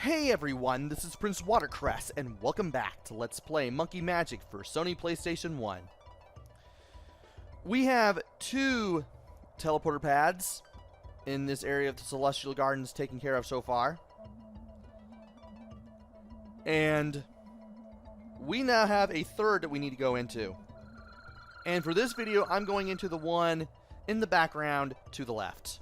Hey everyone, this is PrinceWatercress, and welcome back to Let's Play Monkey Magic for Sony PlayStation 1. We have two teleporter pads in this area of the Celestial Gardens taken care of so far. And we now have a third that we need to go into. And for this video, I'm going into the one in the background to the left.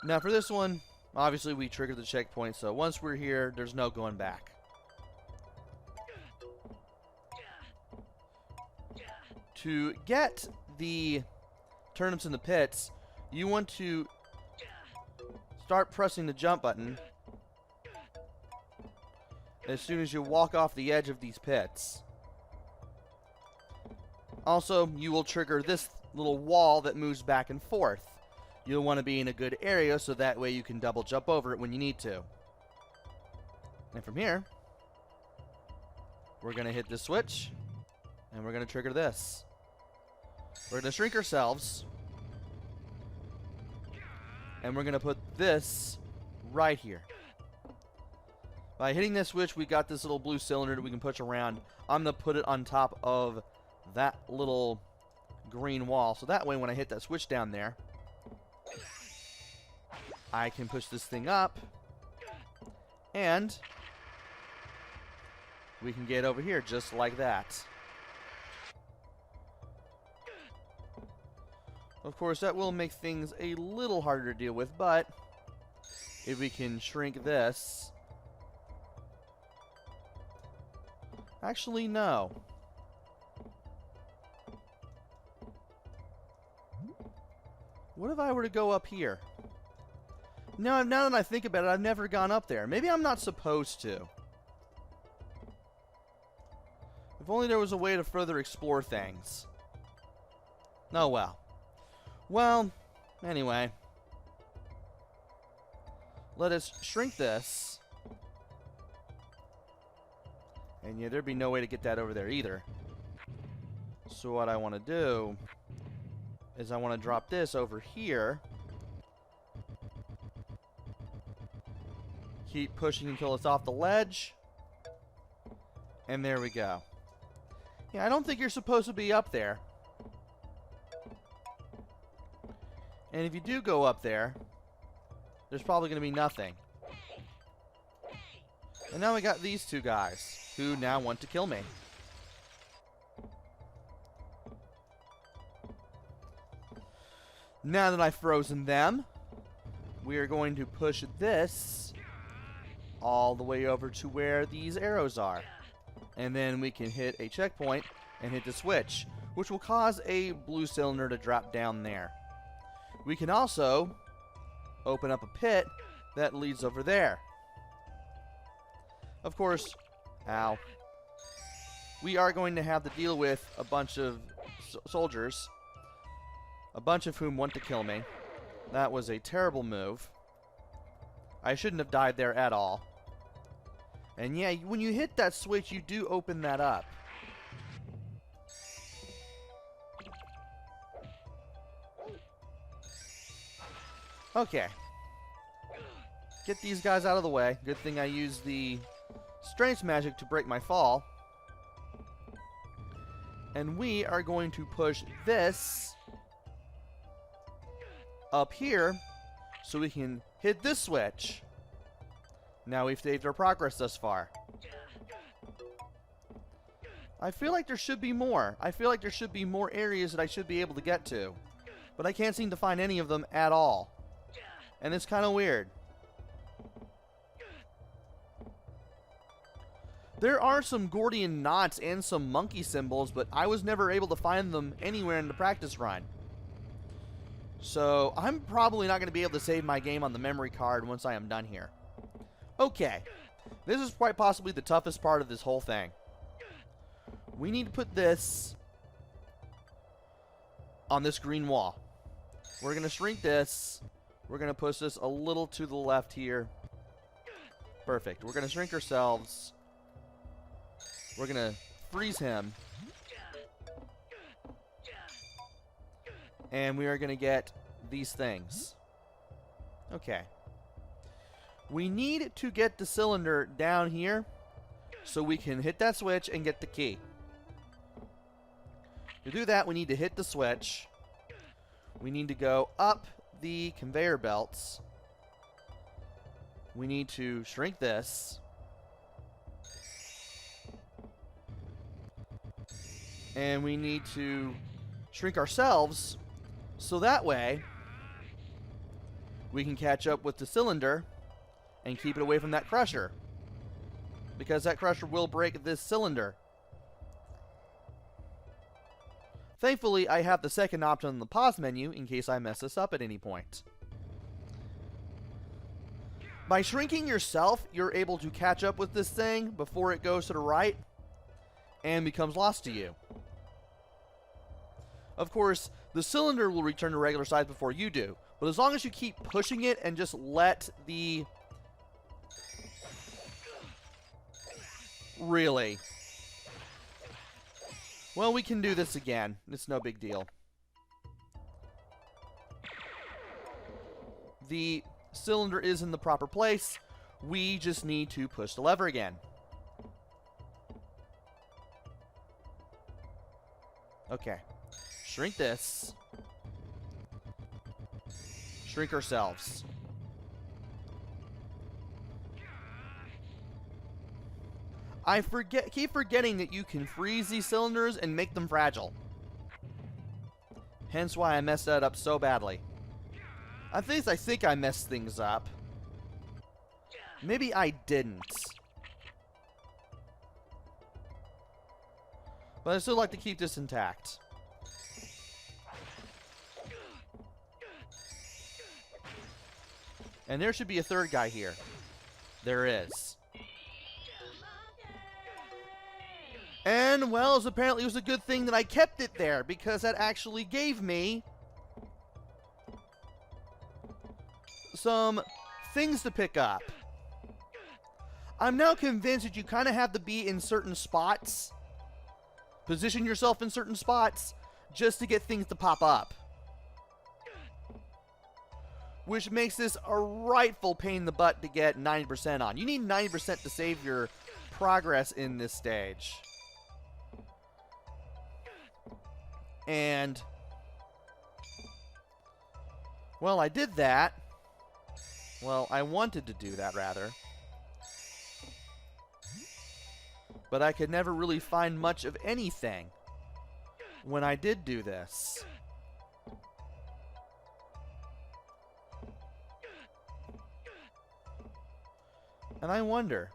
Now for this one, obviously we triggered the checkpoint, so once we're here, there's no going back. To get the turnips in the pits, you want to start pressing the jump button as soon as you walk off the edge of these pits. Also, you will trigger this little wall that moves back and forth. You'll want to be in a good area so that way you can double jump over it when you need to. And from here, we're going to hit this switch, and we're going to trigger this. We're going to shrink ourselves, and we're going to put this right here. By hitting this switch, we got this little blue cylinder that we can push around. I'm going to put it on top of that little green wall, so that way when I hit that switch down there, I can push this thing up, and we can get over here just like that. Of course, that will make things a little harder to deal with, but if we can shrink this... Actually, no. What if I were to go up here? Now that I think about it, I've never gone up there. Maybe I'm not supposed to. If only there was a way to further explore things. Oh well. Well, anyway. Let us shrink this. And yeah, there'd be no way to get that over there either. So what I want to do is I want to drop this over here. Keep pushing until it's off the ledge. And there we go. Yeah, I don't think you're supposed to be up there. And if you do go up there, there's probably going to be nothing. And now we got these two guys who now want to kill me. Now that I've frozen them, we are going to push this all the way over to where these arrows are. And then we can hit a checkpoint and hit the switch, which will cause a blue cylinder to drop down there. We can also open up a pit that leads over there. Of course, ow, we are going to have to deal with a bunch of soldiers, a bunch of whom want to kill me. That was a terrible move. I shouldn't have died there at all. And yeah, when you hit that switch, you do open that up. Okay. Get these guys out of the way. Good thing I used the strength magic to break my fall. And we are going to push this up here so we can hit this switch. Now we've saved our progress thus far. I feel like there should be more. I feel like there should be more areas that I should be able to get to. But I can't seem to find any of them at all. And it's kind of weird. There are some Gordian knots and some monkey symbols, but I was never able to find them anywhere in the practice run. So I'm probably not going to be able to save my game on the memory card once I am done here. Okay, this is quite possibly the toughest part of this whole thing. We need to put this on this green wall. We're going to shrink this. We're going to push this a little to the left here. Perfect. We're going to shrink ourselves. We're going to freeze him. And we are going to get these things. Okay. We need to get the cylinder down here so we can hit that switch and get the key. To do that, we need to hit the switch. We need to go up the conveyor belts. We need to shrink this. And we need to shrink ourselves so that way we can catch up with the cylinder and keep it away from that crusher. Because that crusher will break this cylinder. Thankfully, I have the second option on the pause menu in case I mess this up at any point. By shrinking yourself, you're able to catch up with this thing before it goes to the right and becomes lost to you. Of course, the cylinder will return to regular size before you do, but as long as you keep pushing it and just let the... Really? Well, we can do this again. It's no big deal. The cylinder is in the proper place. We just need to push the lever again. Okay. Shrink this. Shrink ourselves. I keep forgetting that you can freeze these cylinders and make them fragile. Hence why I messed that up so badly. I think I messed things up. Maybe I didn't. But I still like to keep this intact. And there should be a third guy here. There is. And, well, apparently it was a good thing that I kept it there, because that actually gave me some things to pick up. I'm now convinced that you kind of have to be in certain spots, position yourself in certain spots, just to get things to pop up. Which makes this a rightful pain in the butt to get 90% on. You need 90% to save your progress in this stage. And, well, I did that. Well, I wanted to do that, rather. But I could never really find much of anything when I did do this. And I wonder,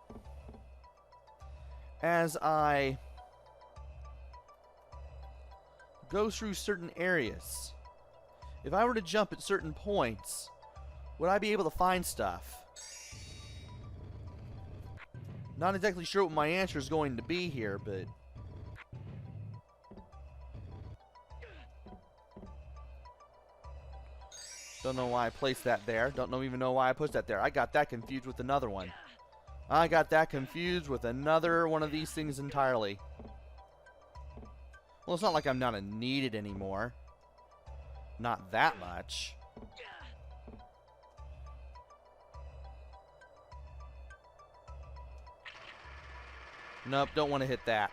as I go through certain areas, if I were to jump at certain points, would I be able to find stuff? Not exactly sure what my answer is going to be here, but don't know why I placed that there. Don't even know why I put that there. I got that confused with another one. I got that confused with another one of these things entirely. Well, it's not like I'm not a needed anymore. Not that much. Nope, don't want to hit that.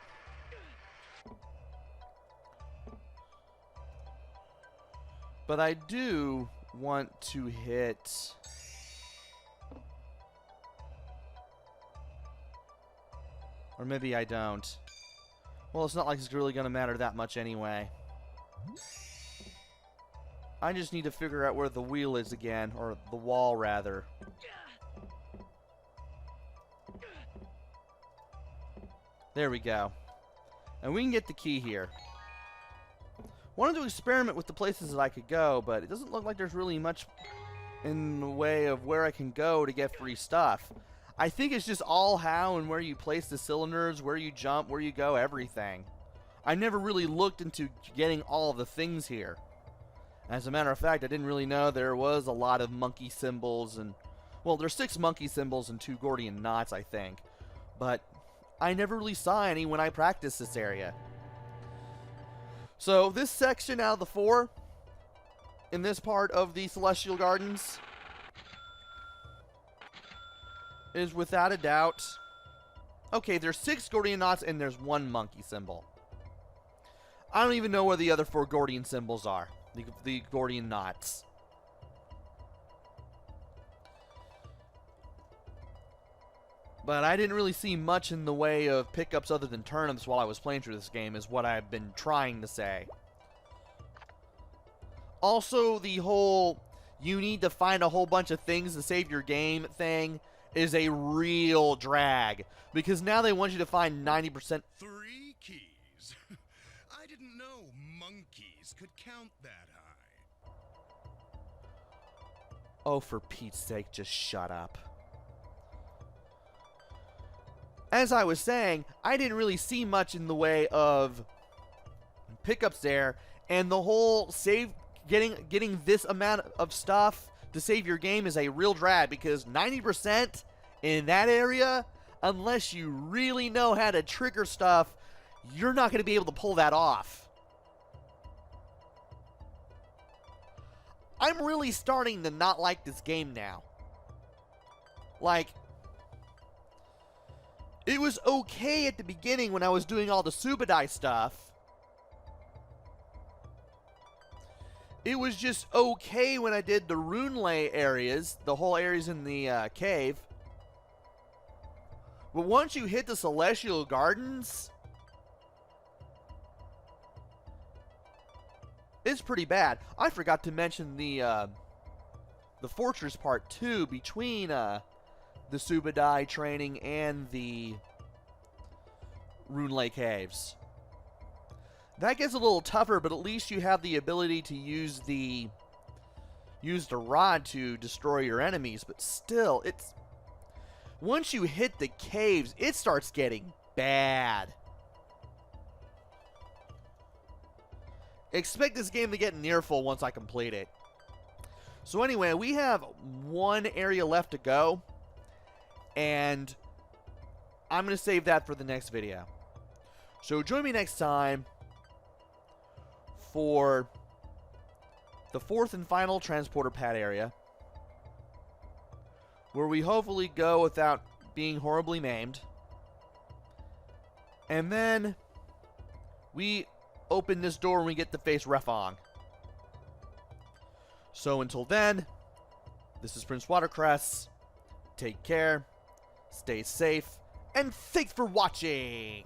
But I do want to hit... Or maybe I don't. Well, it's not like it's really going to matter that much anyway. I just need to figure out where the wheel is again. Or the wall, rather. There we go. And we can get the key here. Wanted to experiment with the places that I could go, but it doesn't look like there's really much in the way of where I can go to get free stuff. I think it's just all how and where you place the cylinders, where you jump, where you go, everything. I never really looked into getting all of the things here. As a matter of fact, I didn't really know there was a lot of monkey symbols and... Well, there's 6 monkey symbols and 2 Gordian knots, I think. But I never really saw any when I practiced this area. So this section out of the 4 in this part of the Celestial Gardens is without a doubt... Okay, there's 6 Gordian knots and there's 1 monkey symbol. I don't even know where the other 4 Gordian symbols are. The Gordian knots. But I didn't really see much in the way of pickups other than turnips while I was playing through this game, is what I've been trying to say. Also, the whole you need to find a whole bunch of things to save your game thing is a real drag. Because now they want you to find 90%. 3 keys. I didn't know monkeys could count that high. Oh, for Pete's sake, just shut up. As I was saying, I didn't really see much in the way of pickups there, and the whole getting this amount of stuff to save your game is a real drag, because 90% in that area, unless you really know how to trigger stuff, you're not going to be able to pull that off. I'm really starting to not like this game now. Like, it was okay at the beginning when I was doing all the Subadai stuff. It was just okay when I did the Runelay areas, the whole areas in the cave. But once you hit the Celestial Gardens, it's pretty bad. I forgot to mention the Fortress Part 2 between the Subadai training and the Runelay Caves. That gets a little tougher, but at least you have the ability to use the rod to destroy your enemies. But still, it's once you hit the caves, it starts getting bad. Expect this game to get near full once I complete it. So anyway, we have 1 area left to go, and I'm going to save that for the next video. So join me next time for the 4th and final transporter pad area, where we hopefully go without being horribly maimed. And then we open this door and we get to face Refong. So until then, this is PrinceWatercress. Take care, stay safe, and thanks for watching!